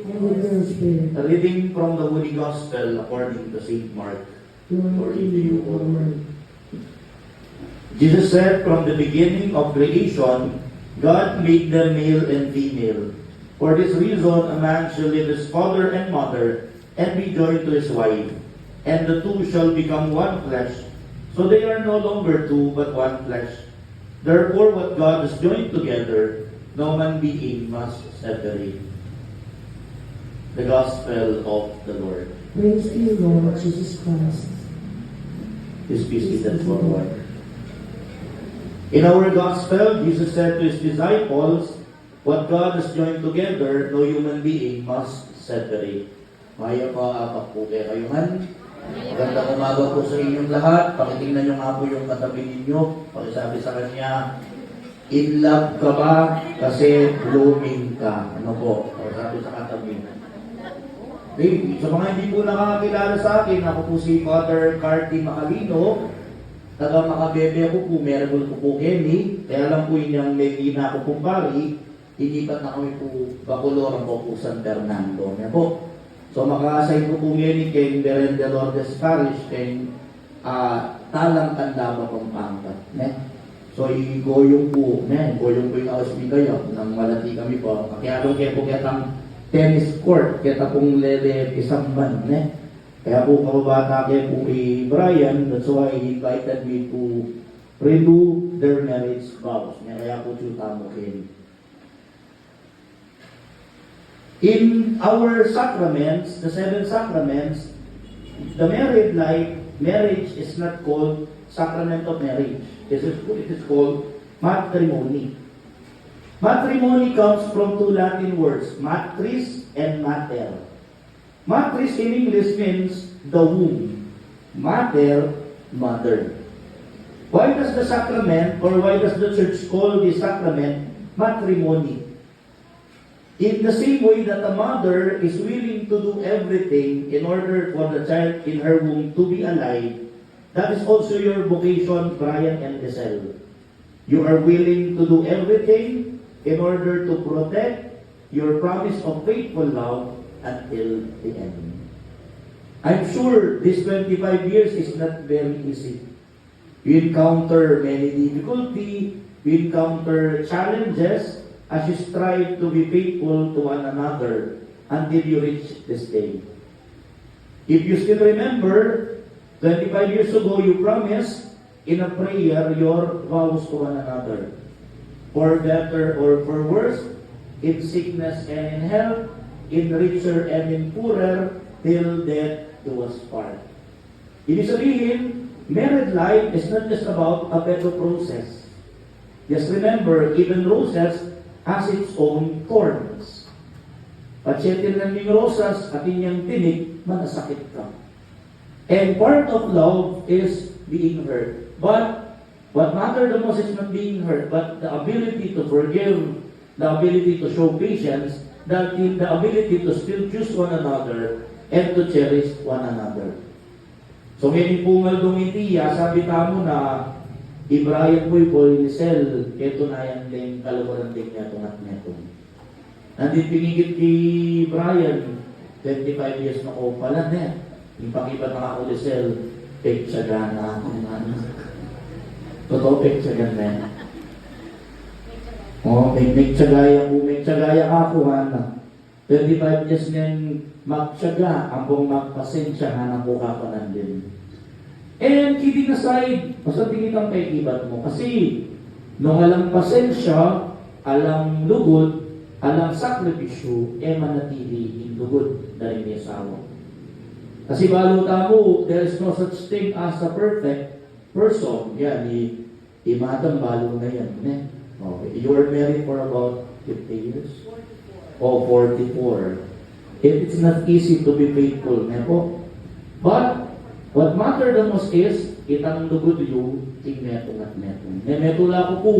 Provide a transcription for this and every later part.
and with your spirit. A reading from the Holy Gospel according to St. Mark. Glory to you, O Lord. Jesus said, from the beginning of creation, God made them male and female. For this reason, a man shall leave his father and mother, and be joined to his wife, and the two shall become one flesh. So they are no longer two, but one flesh. Therefore, what God has joined together, no man being must separate. The Gospel of the Lord. Praise to you, Lord Jesus Christ. Please be seated for a while. In our Gospel, Jesus said to His disciples, what God has joined together, no human being must separate. Maya pa po kayo man. Magandang umaga po sa inyong lahat. Pakitingnan nyo nga po yung katabi ninyo. Pakisabi sa kanya, in love ka ba? Kasi blooming ka. Ano po? Pakisabi sa katabi. Okay. Sa mga hindi po nakakilala sa akin, ako po si Father Carty Macalino. Taga Makabebe ako po, meron ko po Kenny. Kaya lang po yun yung may na ako pong pari. Inipat na kami po Bacolor po San Fernando. Yan po. So maka-assign ko po ngayon kay Beren de Lourdes Parish kay Talang Tandaba Pampanga. So i-goyong po, goyong po yung ausmi kayo nang malati kami po. Kaya doon kayo po kitang tennis court, kita pong lele isang ban. Kaya po kababata kayo po kay Brian, that's why he invited me to renew their marriage vows. Kaya po chuta mo kayo. In our sacraments, the 7 sacraments, the married life, marriage is not called sacrament of marriage. It is called matrimony. Matrimony comes from 2 Latin words, matris and mater. Matris in English means the womb. Mater, mother. Why does the sacrament, or why does the church call this sacrament matrimony? In the same way that a mother is willing to do everything in order for the child in her womb to be alive, that is also your vocation, Brian and Giselle. You are willing to do everything in order to protect your promise of faithful love until the end. I'm sure this 25 years is not very easy. You encounter many difficulties, you encounter challenges, as you strive to be faithful to one another until you reach this day. If you still remember, 25 years ago you promised in a prayer your vows to one another. For better or for worse, in sickness and in health, in richer and in poorer, till death do us part. Ibig sabihin, married life is not just about a better process. Just remember, even roses has its own thorns. Patsetil ng ning rosas at inyang tinig, manasakit ka. And part of love is being hurt. But what matters the most is not being hurt, but the ability to forgive, the ability to show patience, the ability to still choose one another and to cherish one another. So ngayon po nga dumitiya, sabi tamo na Ibrahim po ni Sel, ito na yan din kalawaran din niya itong at neto. Nandito pinigit kay Brian, 25 years na ko pala na. Yung pakibat na ako ni Sel, peksaga na ako na. Totoo peksaga na. May tsagaya ako na. 25 years niyang magtsaga, ang buong magpasensya na po ka pa nandun. And kidding aside, basta tingin kang kay ibat mo. Kasi, nung alang pasensya, alang lugod, alang sakripisyo, manatili in lugod dahil may asawa. Kasi balo tamo, there is no such thing as a perfect person. Yan, imatang balo na yan. Okay. You were married for about 50 years? 44. It's not easy to be faithful. But, what matter the most is, itang lugod yung tingmetong at metong. Metula ko po,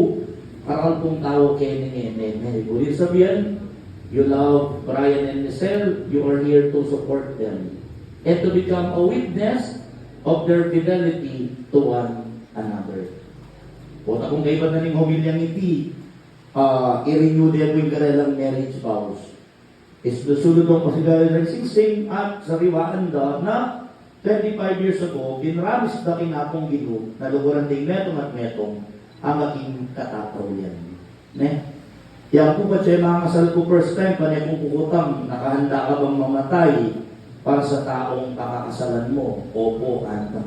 karal pong tao kaya nene. Ibig sabihin, you love Brian and Giselle, you are here to support them. And to become a witness of their fidelity to one another. Kung akong kaiba na ning humilyang iti, i-renew din po yung karelang marriage vows. is susunod ng pasigalan ng singsing at sariwaan da na 25 years ago, pinramis da kinapong Ginoo na luguran ding metong at metong ang aking katataw yan. Ne? Yan po ba siya mga kasal ko first time, panay kong pukutang, nakahanda ka bang mamatay para sa taong pakakasalan mo? Opo, anta.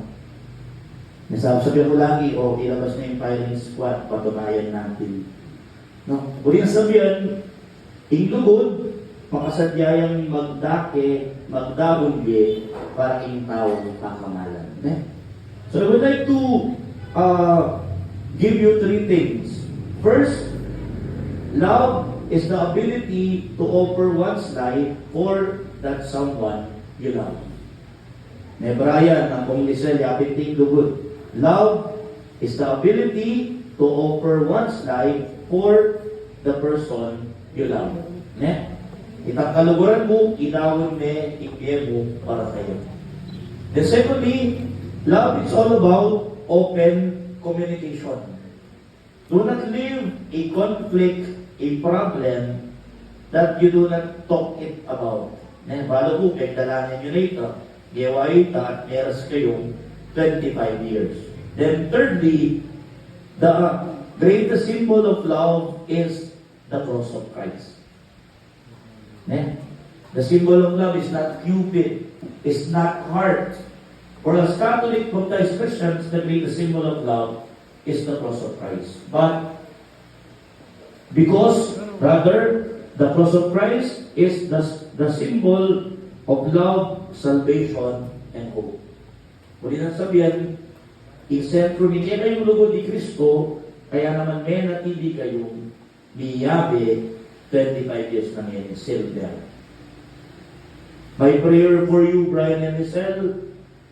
Nasabi ko lagi, ilabas na yung filing squad, patunayan natin. No? Uli na sabihan, inglugod, makasadyayang magdake, magdahulye, para ing tao kakamalan. Ne? So I would like to give you three things. First, love is the ability to offer one's life for that someone you love. Ne Brian, ang panglisel, yapit ting lugod. Love is the ability to offer one's life for the person you love. Ne? Itang kaluguran mo, inawon me, ikye mo para kayo. Then secondly, love is all about open communication. Do not leave a conflict, a problem that you do not talk it about. Balo po, pagdalanan nyo later, gawain at meras kayong 25 years. Then thirdly, the greatest symbol of love is the cross of Christ. The symbol of love is not Cupid, is not heart. For us Catholic baptized Christians, the greatest symbol of love is the cross of Christ. But because, rather, the cross of Christ is the symbol of love, salvation, and hope. Muli na sabihan, isentro ni kayong lugod ni Kristo, kaya naman may natili kayong niyabe 25 years na ngayon, silver. My prayer for you, Brian and Lizelle,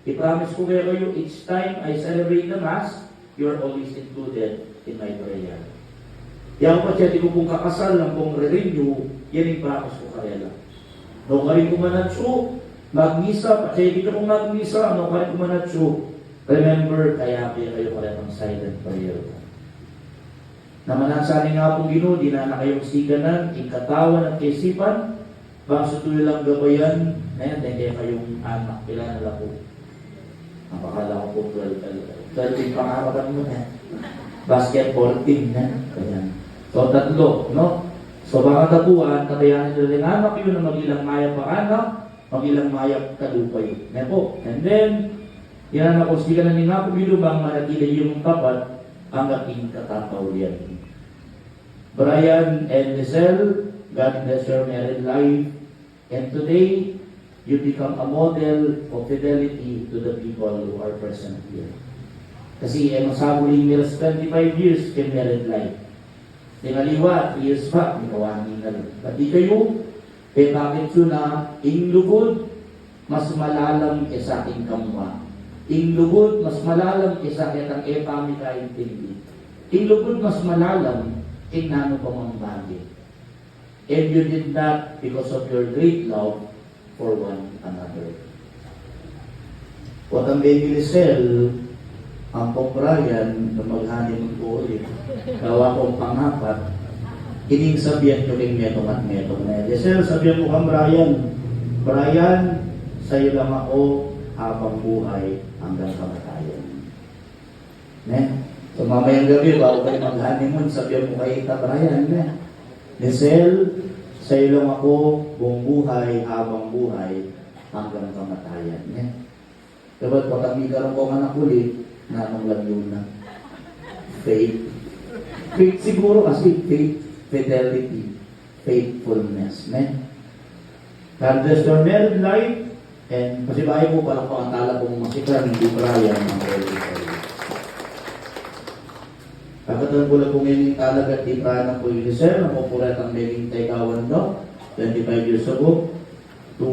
I-promise ko kayo, each time I celebrate the Mass, you're always included in my prayer. Yan pa siya, di ko pong kakasal lang pong re-renew, yan yung promise ko kayo lang. No ka rin kumanatso, mag-misa, pa siya di ka pong mag-misa, no ka rin kumanatso, remember, kaya kayo pala ng silent prayer. Namanasani nga pong Ginoo, di na kayong siganan, ikatawan at kaisipan, bangsa tuloy lang gabayan, na yan, kaya kayong anak, kailan nila po. Napakala ko po 12 yung pangarapan mo na. Basketball team na. Ayan. So, tatlo, no? So, baka tapuan, katayanan nila ng anak yun na magilang mayap pa anak, magilang mayap kalupay. Na po. And then, yan na kung siganan ni nga po bilubang manatili yung tapat ang ating katataw yan. Brian and Lizelle, God bless your married life. And today, you become a model of fidelity to the people who are present here. Kasi masabuling nila 25 years kay married life. Tingaliwa, 3 years pa, may kawanin na rin. Pati kayo, bakit yun na inglugod, mas malalam kesa aking kamwa. Inglugod, mas malalam kesa kitang epami kaintindi. Inglugod, mas malalam kinano pa mang bagay. And you did that because of your great love for one another. What ang baby Lizelle, ang pong Brian, na maghanin ko ulit, gawa kong pangapat, ining sabihan nyo rin metong at metong na. Lizelle, sabihan mo kang Brian, sa'yo lang ako habang buhay hanggang kamatayan. So mamayang gabi, bago kayo mag-honeymoon, sabihan mo kay Ita Brian, Lizelle, sa'yo lang ako buong buhay, habang buhay, hanggang kamatayan. Dapat pag kami karoon ko anak ulit, nanong lang yun na. Faith. Faith siguro kasi faith, fidelity, faithfulness. God bless your married life, and pasibahay po parang pangantala kong masiklan, hindi Brian, ang very. Pagkatan ko lang kung yung talaga di pa ng Lizelle, ang populat ang maging taygawan daw, 25 years ago, to